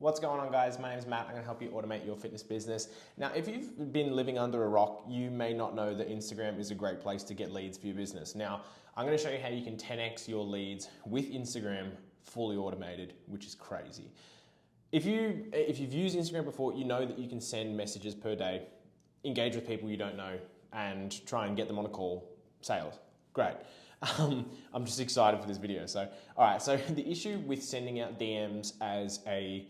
What's going on, guys? My name is Matt. I'm going to help you automate your fitness business. Now, if you've been living under a rock, you may not know that Instagram is a great place to get leads for your business. Now, I'm going to show you how you can 10x your leads with Instagram fully automated, which is crazy. If you've used Instagram before, you know that you can send messages per day, engage with people you don't know, and try and get them on a call. Sales. Great. I'm just excited for this video. So, all right. So the issue with sending out DMs as a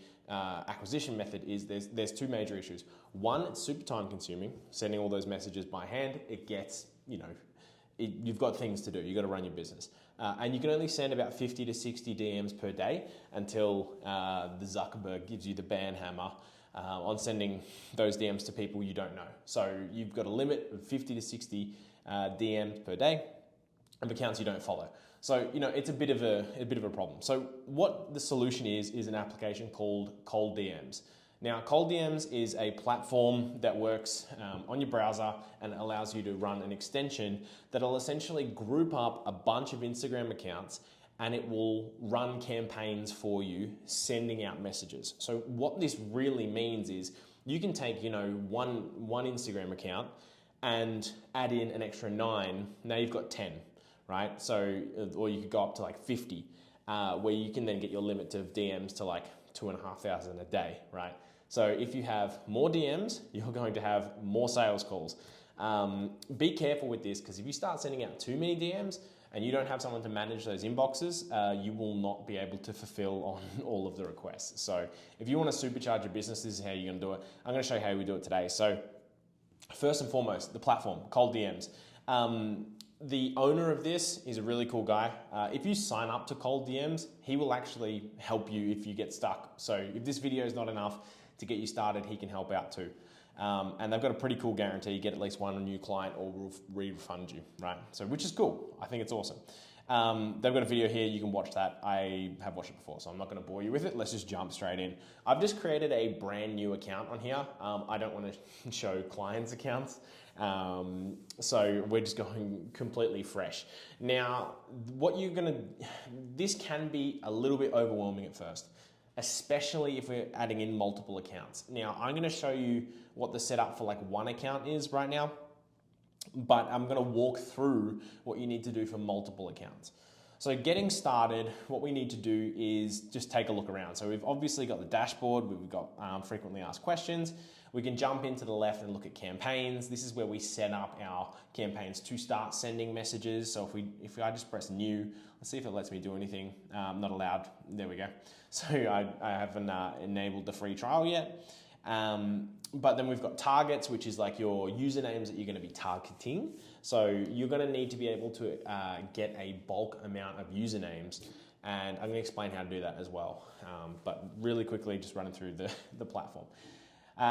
acquisition method is there's two major issues. One, it's super time consuming. Sending all those messages by hand, it gets, you've got things to do. You've got to run your business. And you can only send about 50 to 60 DMs per day until the Zuckerberg gives you the ban hammer on sending those DMs to people you don't know. So you've got a limit of 50 to 60 DMs per day of accounts you don't follow. So, it's a bit of a problem. So what the solution is an application called ColdDms. Now, ColdDms is a platform that works on your browser and allows you to run an extension that'll essentially group up a bunch of Instagram accounts, and it will run campaigns for you, sending out messages. So what this really means is you can take, one Instagram account and add in an extra 9. Now you've got 10. Right? So, or you could go up to like 50, where you can then get your limit of DMs to like 2,500 a day, right? So if you have more DMs, you're going to have more sales calls. Be careful with this, because if you start sending out too many DMs and you don't have someone to manage those inboxes, you will not be able to fulfill on all of the requests. So if you want to supercharge your business, this is how you're going to do it. I'm going to show you how we do it today. So first and foremost, the platform, ColdDms. The owner of this is a really cool guy. If you sign up to ColdDms, he will actually help you if you get stuck. So if this video is not enough to get you started, he can help out too. And they've got a pretty cool guarantee. You get at least one new client or we'll refund you, right? So, which is cool. I think it's awesome. They've got a video here. You can watch that. I have watched it before, so I'm not going to bore you with it. Let's just jump straight in. I've just created a brand new account on here. I don't want to show clients' accounts. So we're just going completely fresh. Now, this can be a little bit overwhelming at first, especially if we're adding in multiple accounts. Now, I'm going to show you what the setup for like one account is right now, but I'm going to walk through what you need to do for multiple accounts. So getting started, what we need to do is just take a look around. So we've obviously got the dashboard, we've got frequently asked questions. We can jump into the left and look at campaigns. This is where we set up our campaigns to start sending messages. So if I just press new, let's see if it lets me do anything. Not allowed. There we go. So I haven't enabled the free trial yet. But then we've got targets, which is like your usernames that you're going to be targeting. So you're going to need to be able to get a bulk amount of usernames. And I'm going to explain how to do that as well. But really quickly, just running through the platform.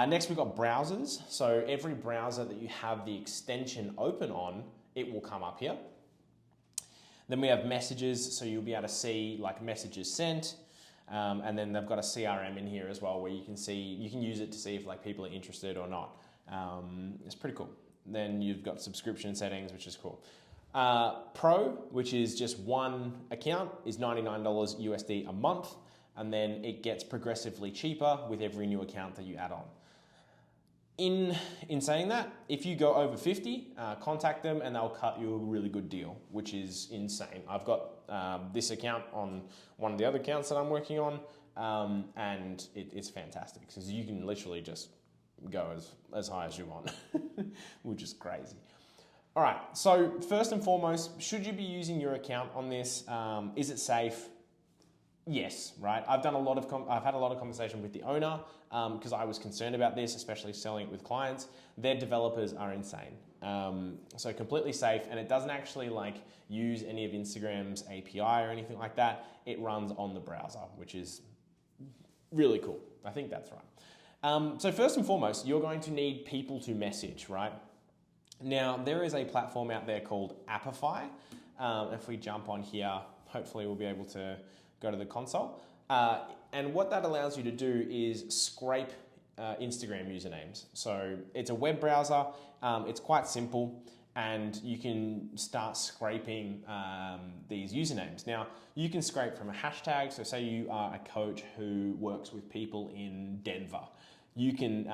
Next, we've got browsers. So every browser that you have the extension open on, it will come up here. Then we have messages. So you'll be able to see like messages sent. And then they've got a CRM in here as well, where you can use it to see if like people are interested or not. It's pretty cool. Then you've got subscription settings, which is cool. Pro, which is just one account, is $99 USD a month. And then it gets progressively cheaper with every new account that you add on. In saying that, if you go over 50, contact them and they'll cut you a really good deal, which is insane. I've got this account on one of the other accounts that I'm working on, and it's fantastic because you can literally just go as high as you want, which is crazy. All right, so first and foremost, should you be using your account on this? Is it safe? Yes, right. I've had a lot of conversation with the owner because I was concerned about this, especially selling it with clients. Their developers are insane. So completely safe, and it doesn't actually like use any of Instagram's API or anything like that. It runs on the browser, which is really cool. I think that's right. So first and foremost, you're going to need people to message, right? Now, there is a platform out there called Appify. If we jump on here, hopefully we'll be able to go to the console. And what that allows you to do is scrape Instagram usernames. So it's a web browser. It's quite simple. and you can start scraping these usernames. Now, you can scrape from a hashtag. So say you are a coach who works with people in Denver. You can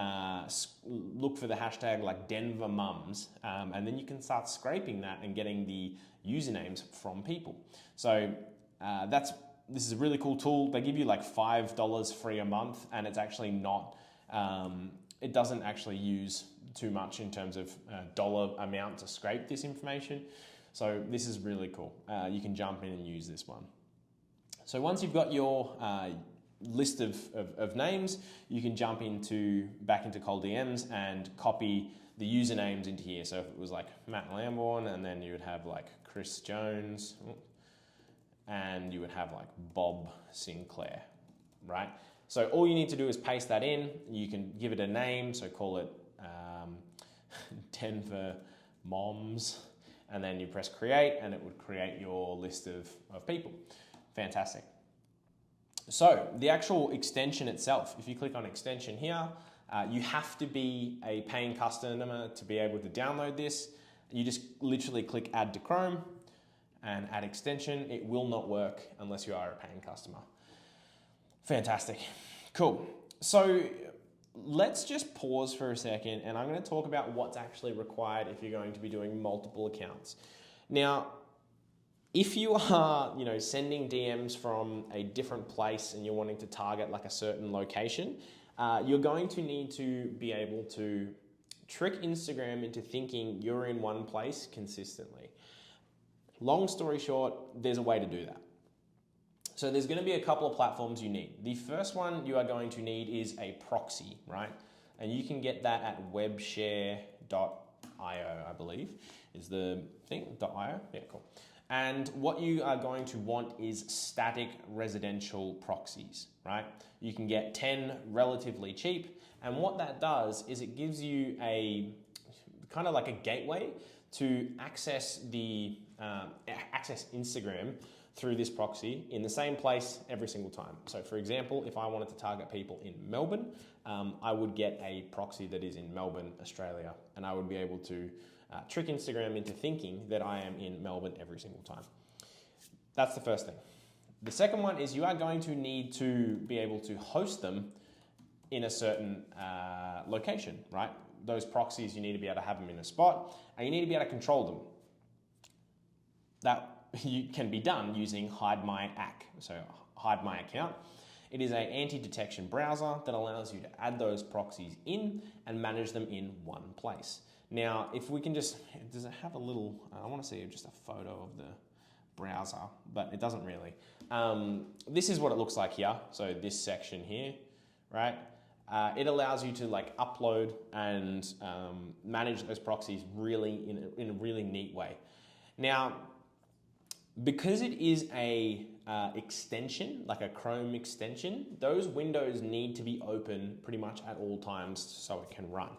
look for the hashtag like Denver Mums, and then you can start scraping that and getting the usernames from people. So this is a really cool tool. They give you like $5 free a month, and it's actually not, it doesn't actually use too much in terms of dollar amount to scrape this information. So this is really cool. You can jump in and use this one. So once you've got your list of names, you can jump back into ColdDMs and copy the usernames into here. So if it was like Matt Lamborn, and then you would have like Chris Jones, and you would have like Bob Sinclair, right? So all you need to do is paste that in. You can give it a name, so call it Denver Moms, and then you press create, and it would create your list of people. Fantastic. So the actual extension itself, if you click on extension here, you have to be a paying customer to be able to download this. You just literally click add to Chrome and add extension. It will not work unless you are a paying customer. Fantastic. Cool. So let's just pause for a second, and I'm going to talk about what's actually required if you're going to be doing multiple accounts. Now, if you are, sending DMs from a different place and you're wanting to target like a certain location, you're going to need to be able to trick Instagram into thinking you're in one place consistently. Long story short, there's a way to do that. So there's going to be a couple of platforms you need. The first one you are going to need is a proxy, right? And you can get that at webshare.io, I believe, is the thing, .io? Yeah, cool. And what you are going to want is static residential proxies, right? You can get 10 relatively cheap. And what that does is it gives you a kind of like a gateway to access access Instagram through this proxy in the same place every single time. So for example, if I wanted to target people in Melbourne, I would get a proxy that is in Melbourne, Australia, and I would be able to trick Instagram into thinking that I am in Melbourne every single time. That's the first thing. The second one is you are going to need to be able to host them in a certain location, right? Those proxies, you need to be able to have them in a spot, and you need to be able to control them. That can be done using Hide My Ac, so Hide My Account. It is an anti-detection browser that allows you to add those proxies in and manage them in one place. Now, if we can just, does it have a little, I want to see just a photo of the browser, but it doesn't really. This is what it looks like here. So this section here, right? It allows you to like upload and manage those proxies really in a really neat way. Now, because it is a extension, like a Chrome extension, those windows need to be open pretty much at all times so it can run.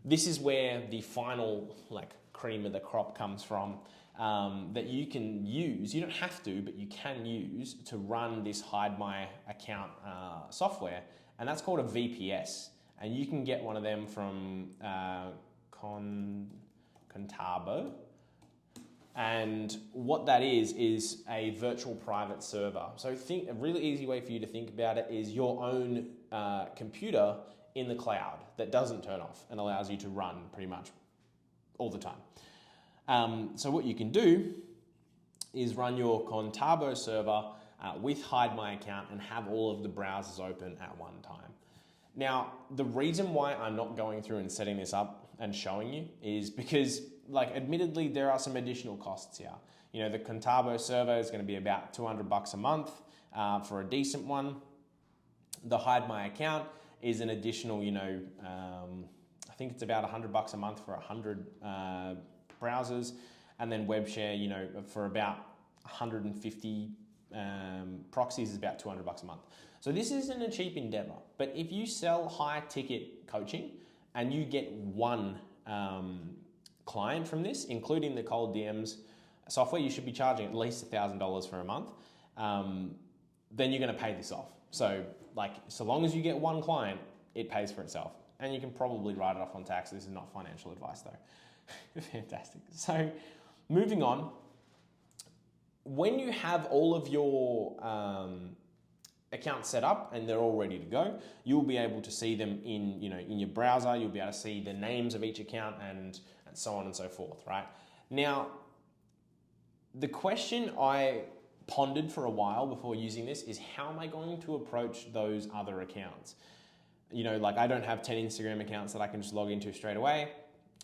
This is where the final like cream of the crop comes from, that you can use. You don't have to, but you can use to run this Hide My Account software, and that's called a VPS. And you can get one of them from Contabo. And what that is a virtual private server. So a really easy way for you to think about it is your own computer in the cloud that doesn't turn off and allows you to run pretty much all the time. So what you can do is run your Contabo server with Hide My Account and have all of the browsers open at one time. Now, the reason why I'm not going through and setting this up and showing you is because, like, admittedly, there are some additional costs here. You know, the Contabo server is going to be about $200 a month for a decent one. The Hide My Account is an additional, I think it's about $100 a month for 100 browsers, and then WebShare, for about 150 proxies is about $200 a month. So this isn't a cheap endeavor, but if you sell high ticket coaching and you get one client from this, including the ColdDMs software, you should be charging at least $1,000 for a month. Then you're going to pay this off. So long as you get one client, it pays for itself. And you can probably write it off on tax. This is not financial advice though. Fantastic. So moving on, when you have all of your accounts set up and they're all ready to go, you'll be able to see them in your browser. You'll be able to see the names of each account and so on and so forth, right? Now, the question I pondered for a while before using this is, how am I going to approach those other accounts? Like, I don't have 10 Instagram accounts that I can just log into straight away.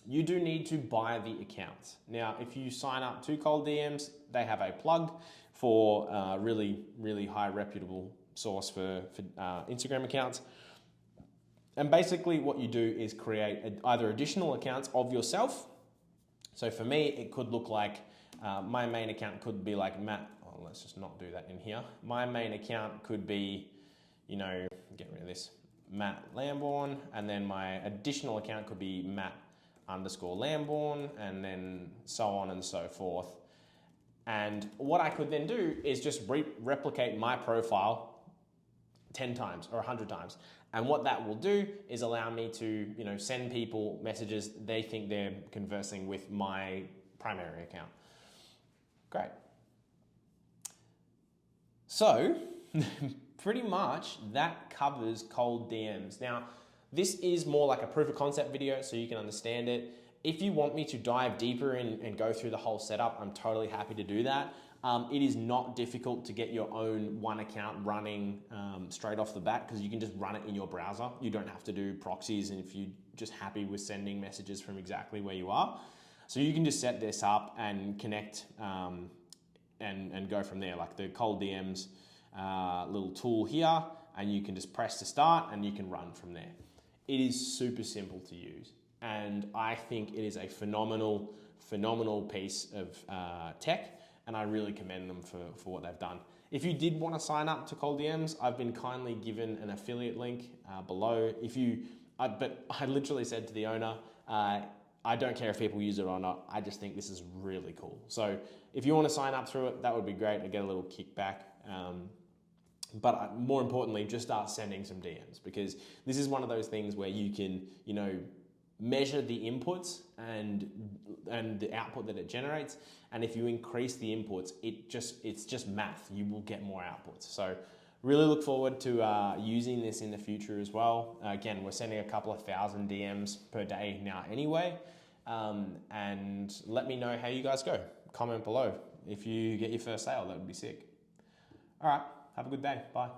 You do need to buy the accounts. Now, if you sign up to ColdDMs, they have a plug for a really, really high reputable source for Instagram accounts. And basically what you do is create either additional accounts of yourself. So for me, it could look like my main account could be like Matt. Oh, let's just not do that in here. My main account could be, get rid of this, Matt Lambourne. And then my additional account could be Matt_Lambourne, and then so on and so forth. And what I could then do is just replicate my profile 10 times or 100 times. And what that will do is allow me to, send people messages they think they're conversing with my primary account. Great. So pretty much that covers ColdDMs. Now, this is more like a proof of concept video so you can understand it. If you want me to dive deeper in and go through the whole setup, I'm totally happy to do that. It is not difficult to get your own one account running straight off the bat, because you can just run it in your browser. You don't have to do proxies, and if you're just happy with sending messages from exactly where you are. So you can just set this up and connect and go from there, like the ColdDMs little tool here, and you can just press to start and you can run from there. It is super simple to use, and I think it is a phenomenal piece of tech, and I really commend them for what they've done. If you did want to sign up to ColdDMs, I've been kindly given an affiliate link below. But I literally said to the owner, I don't care if people use it or not. I just think this is really cool. So if you want to sign up through it, that would be great. I get a little kickback. But more importantly, just start sending some DMs, because this is one of those things where you can, measure the inputs and the output that it generates. And if you increase the inputs, it's just math. You will get more outputs. So really look forward to using this in the future as well. Again, we're sending a couple of thousand DMs per day now anyway. And let me know how you guys go. Comment below. If you get your first sale, that would be sick. All right, have a good day. Bye.